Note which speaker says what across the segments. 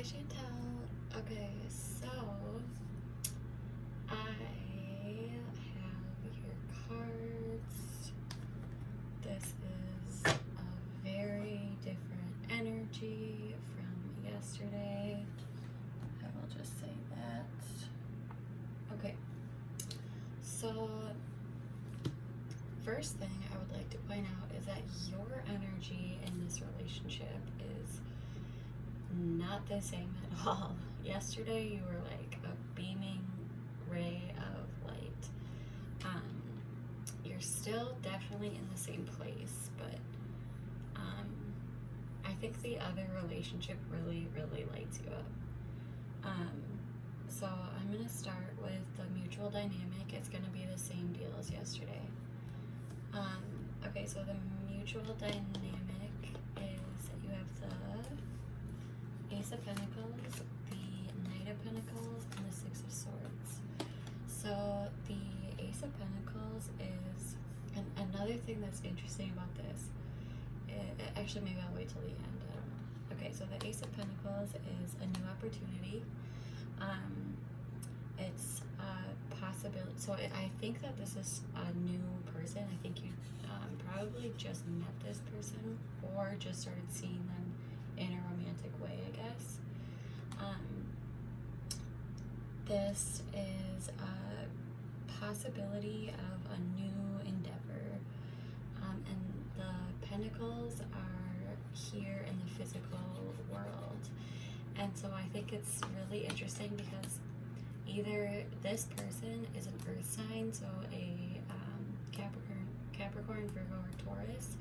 Speaker 1: Chantel. Okay, so I have your cards. This is a very different energy from yesterday. I will just say that. Okay, so first thing I would like to point out is that your energy in this relationship is not the same at all. Yesterday you were like a beaming ray of light. You're still definitely in the same place, but I think the other relationship really lights you up. So I'm gonna start with the mutual dynamic. It's gonna be the same deal as yesterday. Okay, so the mutual dynamic is you have the Ace of Pentacles, the Knight of Pentacles, and the Six of Swords. So the Ace of Pentacles is, and another thing that's interesting about this, actually maybe I'll wait till the end, I don't know. Okay, so the Ace of Pentacles is a new opportunity. It's a possibility, so I think that this is a new person. I think you probably just met this person or just started seeing them in a romantic way, I guess. This is a possibility of a new endeavor, and the pentacles are here in the physical world. And so I think it's really interesting because either this person is an earth sign, so a Capricorn, Virgo, or Taurus,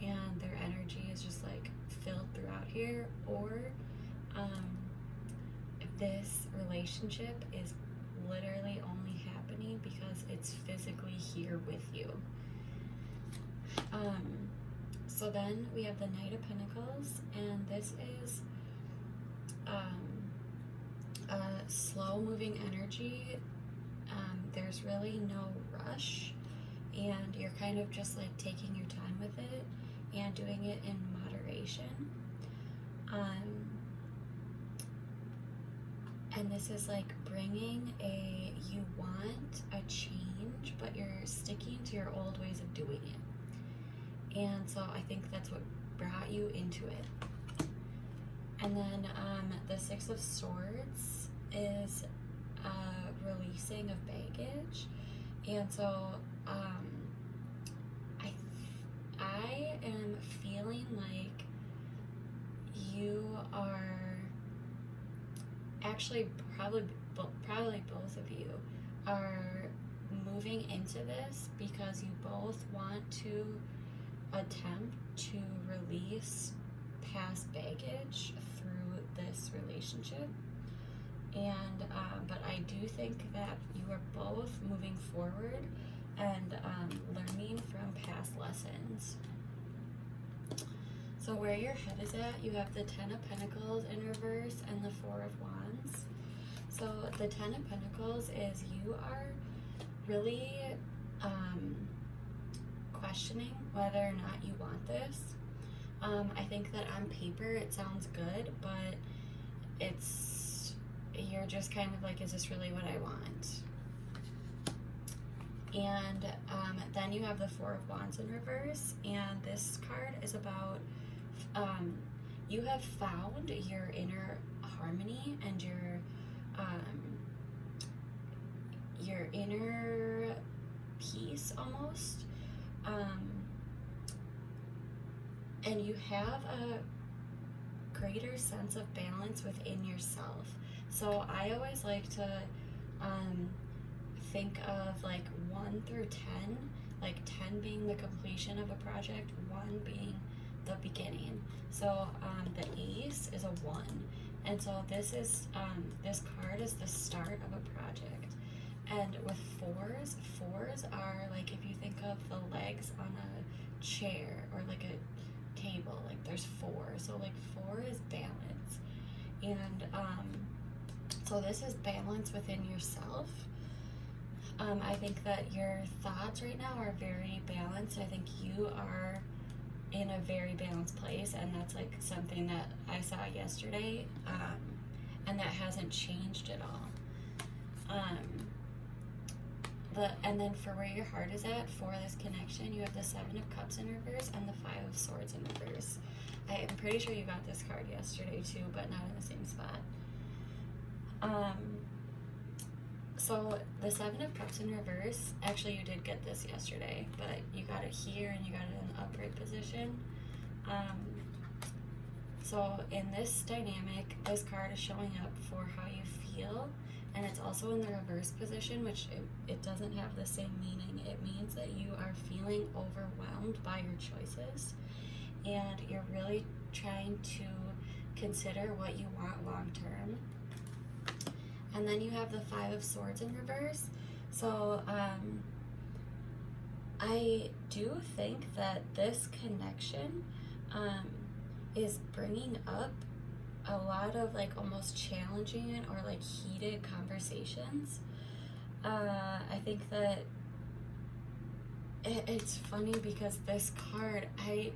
Speaker 1: and their energy is just like filled throughout here, or this relationship is literally only happening because it's physically here with you. So then we have the Knight of Pentacles, and this is a slow moving energy. There's really no rush, and you're kind of just like taking your time with it and doing it in moderation. And this is like bringing you want a change, but you're sticking to your old ways of doing it. And so I think that's what brought you into it. And then the Six of Swords is releasing of baggage. And so I am feeling like you are actually probably both of you are moving into this because you both want to attempt to release past baggage through this relationship. And but I do think that you are both moving forward and learning from past lessons. So where your head is at, you have the Ten of Pentacles in reverse and the Four of Wands. So the Ten of Pentacles is you are really questioning whether or not you want this. I think that on paper it sounds good, but you're just kind of like, is this really what I want? And then you have the Four of Wands in reverse, and this card is about you have found your inner harmony and your inner peace almost, and you have a greater sense of balance within yourself. So I always like to think of like 1 through 10, like 10 being the completion of a project, 1 being the beginning. So the Ace is a 1, and so this card is the start of a project. And with fours are like, if you think of the legs on a chair or like a table, like there's 4, so like 4 is balance. And so this is balance within yourself. I think that your thoughts right now are very balanced. I think you are in a very balanced place, and that's like something that I saw yesterday, and that hasn't changed at all. And then for where your heart is at for this connection, you have the Seven of Cups in reverse and the Five of Swords in reverse. I am pretty sure you got this card yesterday too, but not in the same spot. So the Seven of Cups in reverse, actually you did get this yesterday, but you got it here and you got it in the upright position. So in this dynamic, this card is showing up for how you feel, and it's also in the reverse position, which it doesn't have the same meaning. It means that you are feeling overwhelmed by your choices, and you're really trying to consider what you want long term. And then you have the Five of Swords in reverse. So I do think that this connection is bringing up a lot of like almost challenging or like heated conversations. I think that it's funny because this card, I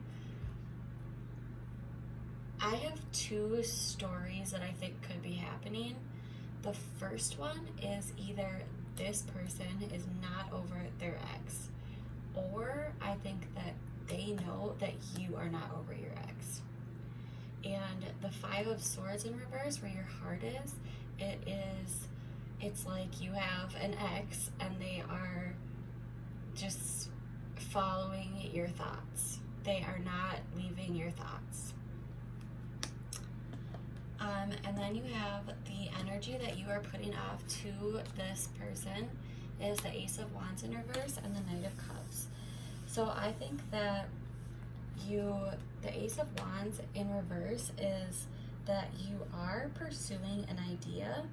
Speaker 1: have two stories that I think could be happening. The first one is either this person is not over their ex, or I think that they know that you are not over your ex. And the Five of Swords in reverse, where your heart is, it's like you have an ex and they are just following your thoughts. They are not leaving your thoughts. And then you have the energy that you are putting off to this person is the Ace of Wands in reverse and the Knight of Cups. So I think that the Ace of Wands in reverse is that you are pursuing an idea,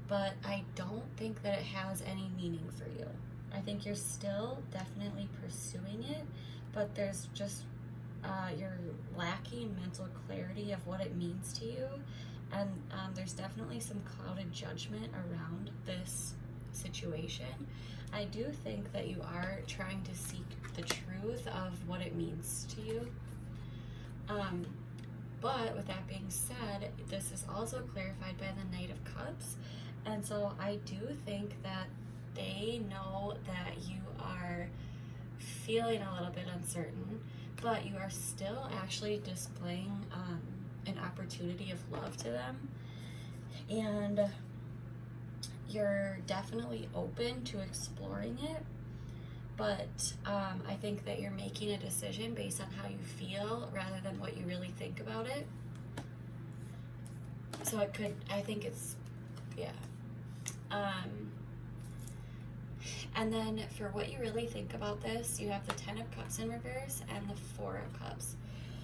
Speaker 1: but I don't think that it has any meaning for you. I think you're still definitely pursuing it, but there's just you're lacking mental clarity of what it means to you, and there's definitely some clouded judgment around this situation. I do think that you are trying to seek the truth of what it means to you. But with that being said, this is also clarified by the Knight of Cups, and so I do think that they know that you are feeling a little bit uncertain, but you are still actually displaying an opportunity of love to them, and you're definitely open to exploring it, but I think that you're making a decision based on how you feel rather than what you really think about it. So I think it's, yeah. And then for what you really think about this, you have the Ten of Cups in reverse and the Four of Cups.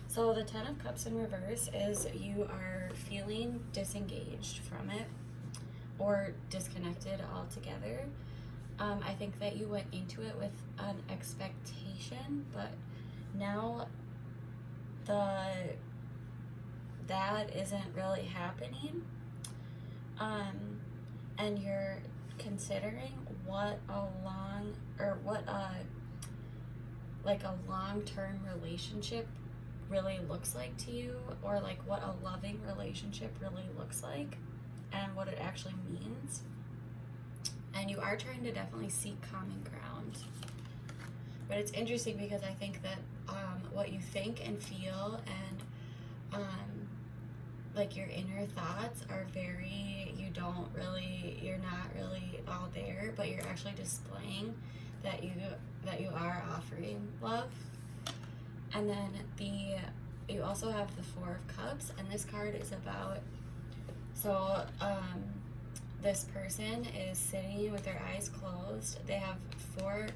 Speaker 1: So the Ten of Cups in reverse is you are feeling disengaged from it or disconnected altogether. I think that you went into it with an expectation, but now that isn't really happening. And you're considering what a long-term relationship really looks like to you, or like what a loving relationship really looks like and what it actually means. And you are trying to definitely seek common ground. But it's interesting because I think that what you think and feel and like your inner thoughts are you're not really all there, but you're actually displaying that you are offering love. And then you also have the Four of Cups, and this card is about, so this person is sitting with their eyes closed. They have four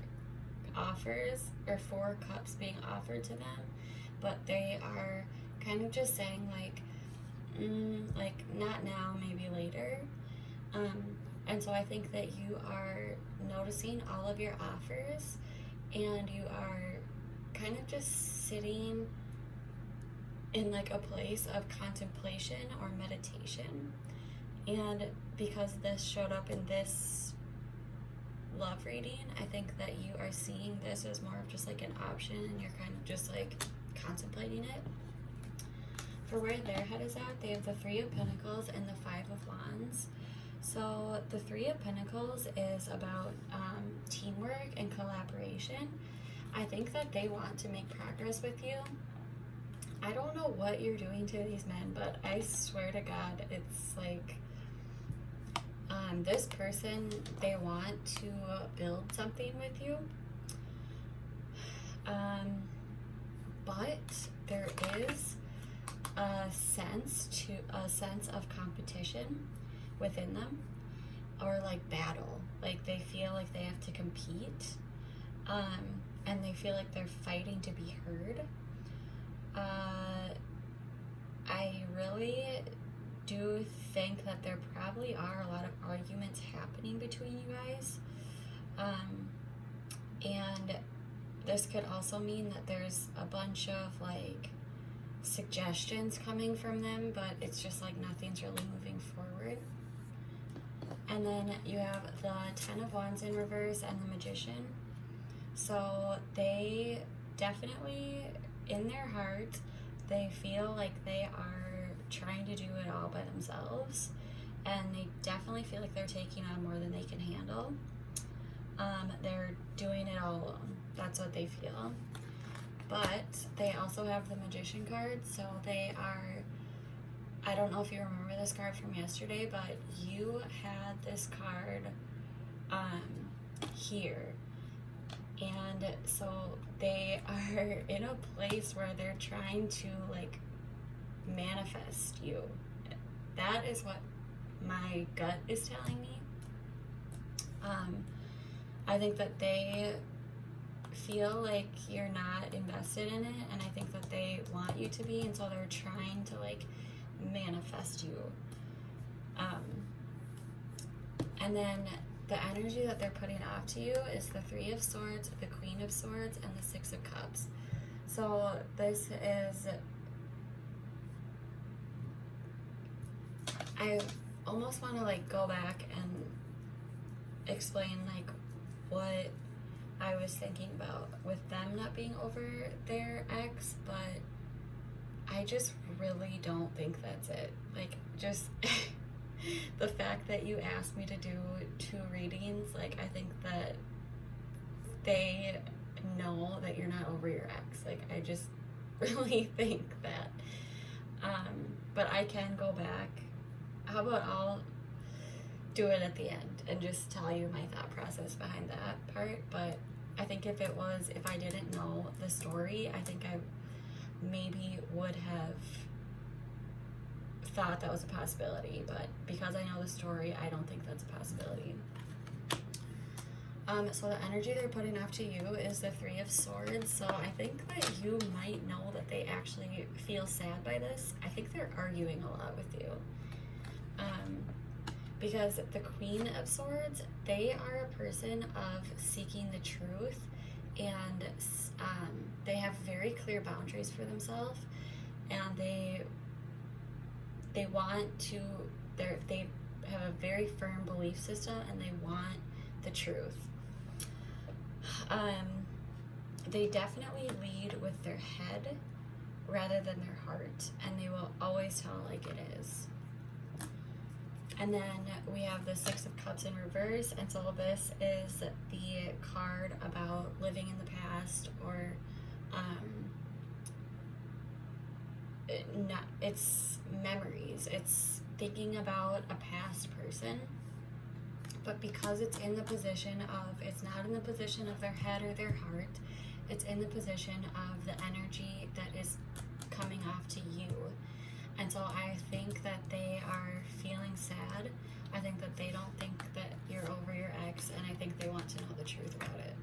Speaker 1: cups being offered to them, but they are kind of just saying like not now, maybe later. And so I think that you are noticing all of your offers, and you are kind of just sitting in like a place of contemplation or meditation. And because this showed up in this love reading, I think that you are seeing this as more of just like an option, and you're kind of just like contemplating it. For where their head is at, they have the Three of Pentacles and the Five of Wands. So the Three of Pentacles is about teamwork and collaboration. I think that they want to make progress with you. I don't know what you're doing to these men, but I swear to God, it's like this person, they want to build something with you. But there is a sense of competition within them, or like battle. Like they feel like they have to compete, and they feel like they're fighting to be heard. I really do think that there probably are a lot of arguments happening between you guys, and this could also mean that there's a bunch of like suggestions coming from them, but it's just like nothing's really moving forward. And then you have the Ten of Wands in reverse and the Magician. So they definitely, in their heart, they feel like they are trying to do it all by themselves, and they definitely feel like they're taking on more than they can handle. They're doing it all alone. That's what they feel. But they also have the Magician card, so they are, I don't know if you remember this card from yesterday, but you had this card here. And so they are in a place where they're trying to like manifest you. That is what my gut is telling me. I think that they feel like you're not invested in it, and I think that they want you to be, and so they're trying to like manifest you. And then the energy that they're putting off to you is the Three of Swords, the Queen of Swords, and the Six of Cups. So this is, I almost want to like go back and explain like what I was thinking about with them not being over their ex, but I just really don't think that's it. Like, just the fact that you asked me to do 2 readings, like, I think that they know that you're not over your ex. Like, I just really think that. But I can go back. How about I'll do it at the end and just tell you my thought process behind that part. But I think if I didn't know the story, I think I maybe would have thought that was a possibility, but because I know the story, I don't think that's a possibility. So the energy they're putting off to you is the Three of Swords. So I think that you might know that they actually feel sad by this. I think they're arguing a lot with you. Because the Queen of Swords, they are a person of seeking the truth, and they have very clear boundaries for themselves, and they want to, they have a very firm belief system, and they want the truth. They definitely lead with their head rather than their heart, and they will always tell like it is. And then we have the Six of Cups in reverse, and so this is the card about living in the past, or it's memories. It's thinking about a past person, but because it's in the position of, it's not in the position of their head or their heart, it's in the position of the energy that is coming off to you. And so I think that they are feeling sad. I think that they don't think that you're over your ex, and I think they want to know the truth about it.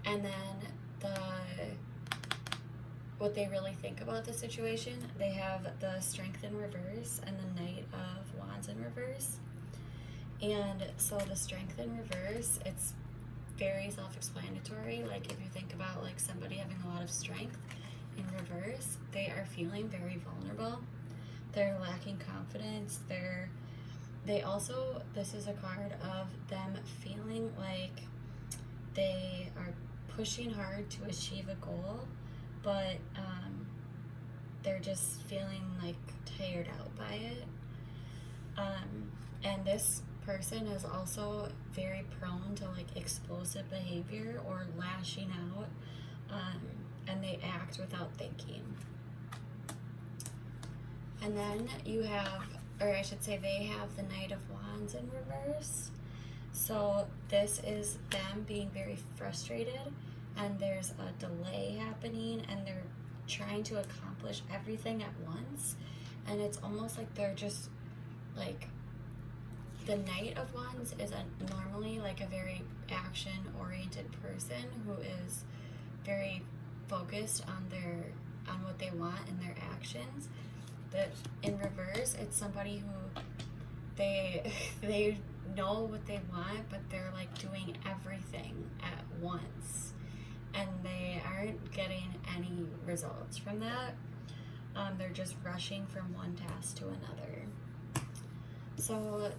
Speaker 1: And then what they really think about the situation, they have the Strength in reverse and the Knight of Wands in reverse. And so the Strength in reverse, it's very self-explanatory. Like if you think about like somebody having a lot of strength, in reverse, they are feeling very vulnerable. They're lacking confidence. They also, this is a card of them feeling like they are pushing hard to achieve a goal, but they're just feeling like tired out by it. And this person is also very prone to like explosive behavior or lashing out, and they act without thinking. And then you have, or I should say they have the Knight of Wands in reverse. So this is them being very frustrated, and there's a delay happening, and they're trying to accomplish everything at once, and it's almost like they're just like, the Knight of Wands is normally like a very action-oriented person who is very focused on what they want and their actions. But in reverse, it's somebody who they know what they want, but they're like doing everything at once, and they aren't getting any results from that. They're just rushing from one task to another. So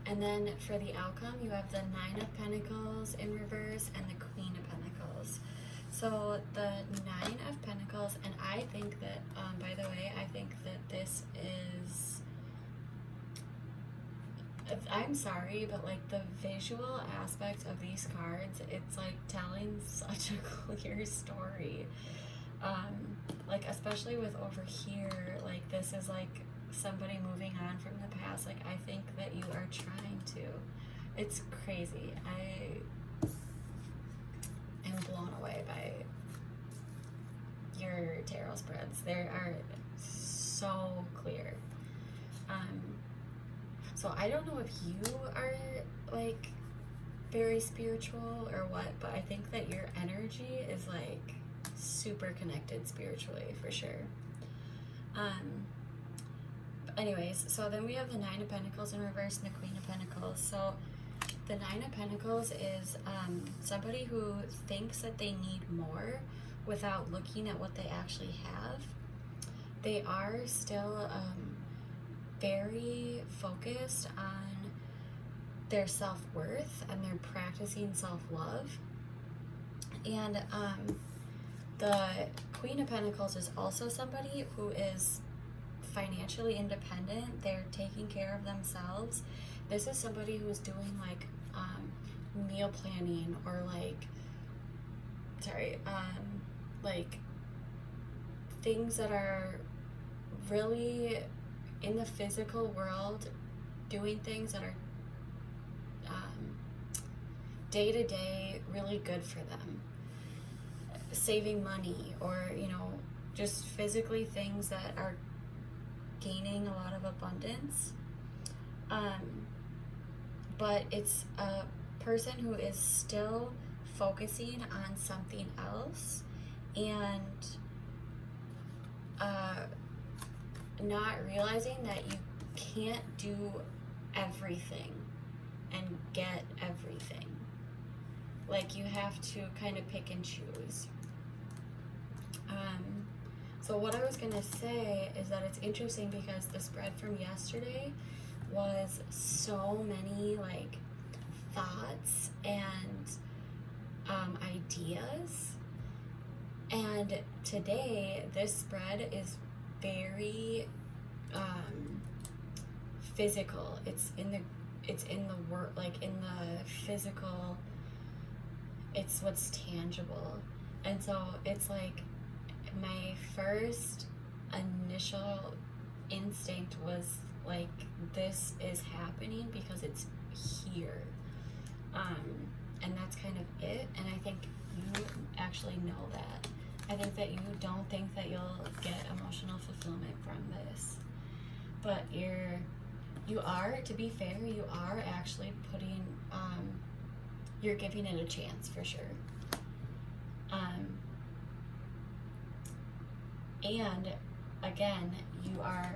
Speaker 1: and then for the outcome, you have the Nine of Pentacles in reverse and the Queen of Pentacles. So the Nine of Pentacles, and I think that, by the way, I think that this is, I'm sorry, but like the visual aspect of these cards, it's like telling such a clear story. Like especially with over here, like this is like somebody moving on from the past. Like I think that you are trying to. It's crazy. I am blown away by your tarot spreads. They are so clear. So I don't know if you are like very spiritual or what, but I think that your energy is like super connected spiritually for sure. Anyways, so then we have the Nine of Pentacles in reverse and the Queen of Pentacles. So the Nine of Pentacles is somebody who thinks that they need more without looking at what they actually have. They are still very focused on their self-worth, and they're practicing self-love. And the Queen of Pentacles is also somebody who is financially independent. They're taking care of themselves. This is somebody who is doing like meal planning, or like things that are really in the physical world, doing things that are day to day really good for them, saving money, or just physically things that are gaining a lot of abundance. But it's a person who is still focusing on something else, and not realizing that you can't do everything and get everything. Like you have to kind of pick and choose. So what I was gonna say is that it's interesting because the spread from yesterday was so many like thoughts and ideas, and today this spread is very physical. It's in the work, like in the physical. It's what's tangible, and so it's like my first initial instinct was like, this is happening because it's here, and that's kind of it. And I think you actually know that. I think that you don't think that you'll get emotional fulfillment from this, but you are, to be fair, you are actually putting, you're giving it a chance for sure. And again, you are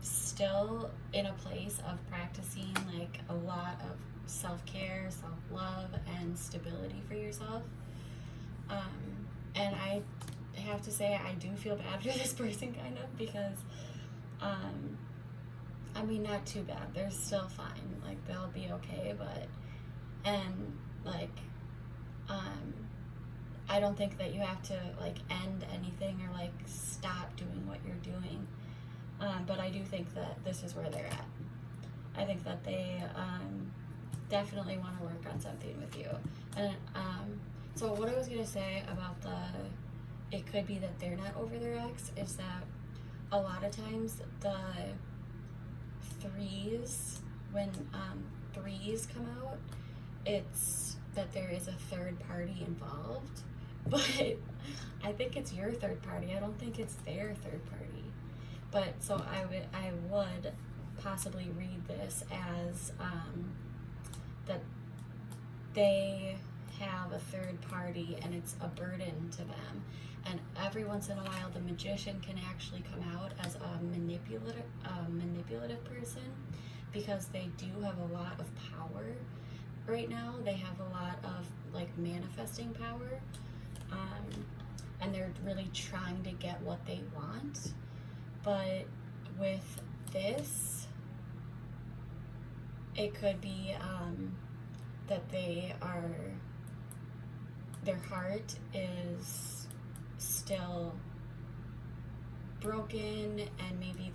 Speaker 1: still in a place of practicing like a lot of self-care, self-love, and stability for yourself. And I have to say, I do feel bad for this person kind of, because I mean, not too bad, they're still fine, like they'll be okay, but, and like I don't think that you have to like end anything or like stop doing what you're doing. But I do think that this is where they're at. I think that they definitely want to work on something with you. And so what I was gonna say about it could be that they're not over their ex is that a lot of times the threes, when threes come out, it's that there is a third party involved. But I think it's your third party. I don't think it's their third party. But so I would possibly read this as that they have a third party and it's a burden to them. And every once in a while, the magician can actually come out as a manipulative person, because they do have a lot of power right now. They have a lot of like manifesting power, and they're really trying to get what they want. But with this, it could be that their heart is still broken, and maybe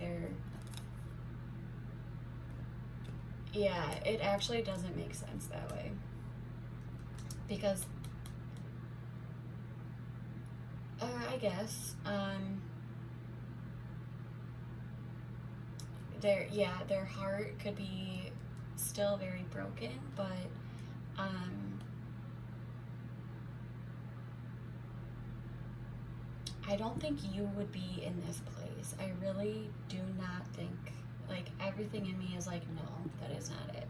Speaker 1: it actually doesn't make sense that way, because I guess their heart could be still very broken, but I don't think you would be in this place. I really do not think, like, everything in me is like, no, that is not it.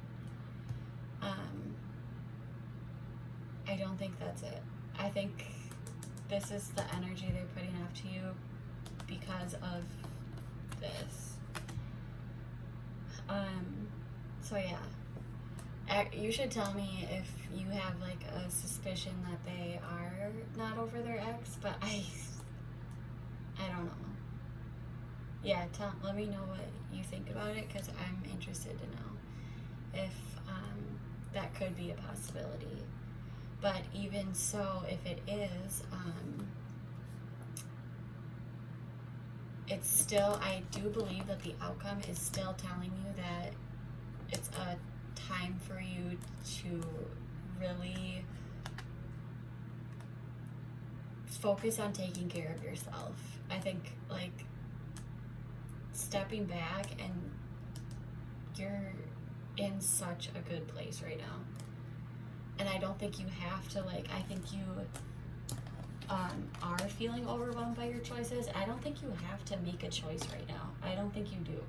Speaker 1: I don't think that's it. I think this is the energy they're putting off to you because of this. So yeah, you should tell me if you have like a suspicion that they are not over their ex, but I don't know. Yeah, let me know what you think about it, because I'm interested to know if that could be a possibility. But even so, if it is, it's still, I do believe that the outcome is still telling you that it's a time for you to really focus on taking care of yourself. I think, like, stepping back, and you're in such a good place right now. And I don't think you have to, like, I think you are feeling overwhelmed by your choices. I don't think you have to make a choice right now. I don't think you do.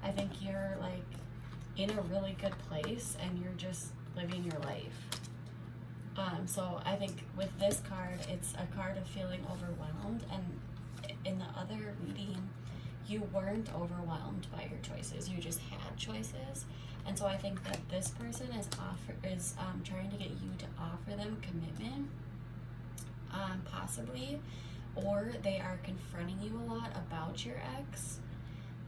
Speaker 1: I think you're, like, in a really good place, and you're just living your life. So I think with this card, it's a card of feeling overwhelmed, and in the other reading, you weren't overwhelmed by your choices. You just had choices. And so I think that this person is trying to get you to offer them commitment, possibly, or they are confronting you a lot about your ex,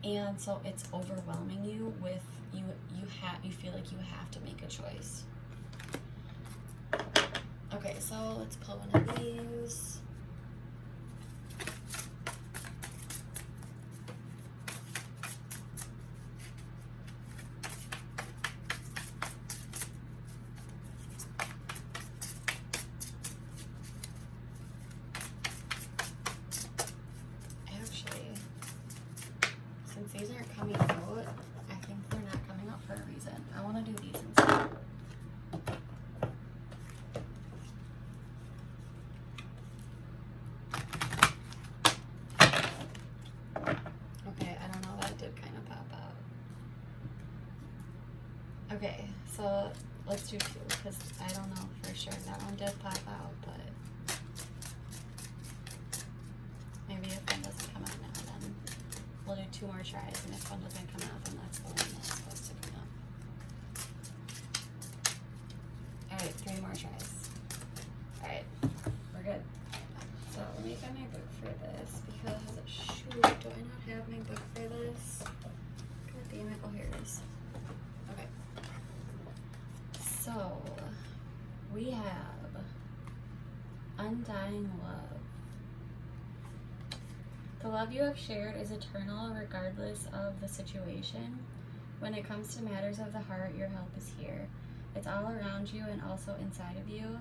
Speaker 1: and so it's overwhelming you with you feel like you have to make a choice. Okay, so let's pull one of these. Since these aren't coming out, I think they're not coming out for a reason. I want to do these instead. Okay, I don't know, that did kind of pop out. Okay, so let's do two, because I don't know for sure. That one did pop out, but maybe if one doesn't come out now, then we'll do two more tries, and if one doesn't come out, then that's the one that's supposed to come out. Alright, 3 more tries. Alright, we're good. So let me find my book for this, because shoot, do I not have my book for this? God damn it, oh here it is. Okay. So we have undying love. The love you have shared is eternal regardless of the situation. When it comes to matters of the heart, your help is here. It's all around you and also inside of you.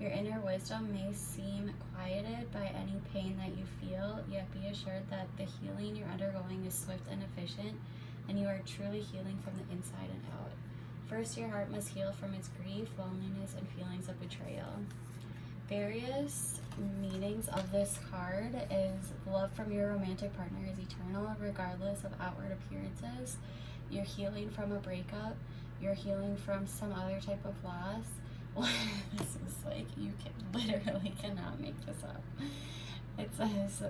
Speaker 1: Your inner wisdom may seem quieted by any pain that you feel, yet be assured that the healing you're undergoing is swift and efficient, and you are truly healing from the inside and out. First, your heart must heal from its grief, loneliness, and feelings of betrayal. Various meanings of this card is love from your romantic partner is eternal regardless of outward appearances. You're healing from a breakup. You're healing from some other type of loss. This is like, you literally cannot make this up. It says,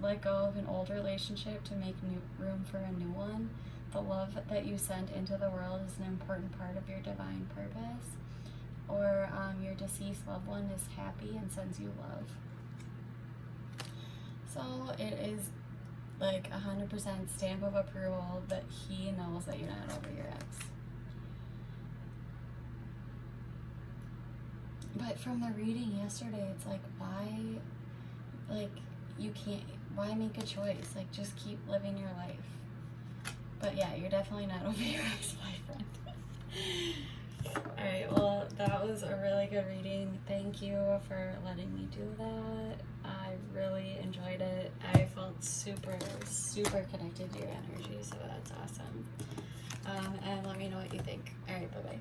Speaker 1: let go of an old relationship to make room for a new one. The love that you sent into the world is an important part of your divine purpose. Or your deceased loved one is happy and sends you love. So it is like 100% stamp of approval that he knows that you're not over your ex. But from the reading yesterday, it's like, why, like, you can't, why make a choice? Like, just keep living your life. But yeah, you're definitely not over your ex-boyfriend. Alright, well, that was a really good reading. Thank you for letting me do that. I really enjoyed it. I felt super, super connected to your energy, so that's awesome. And let me know what you think. Alright, bye-bye.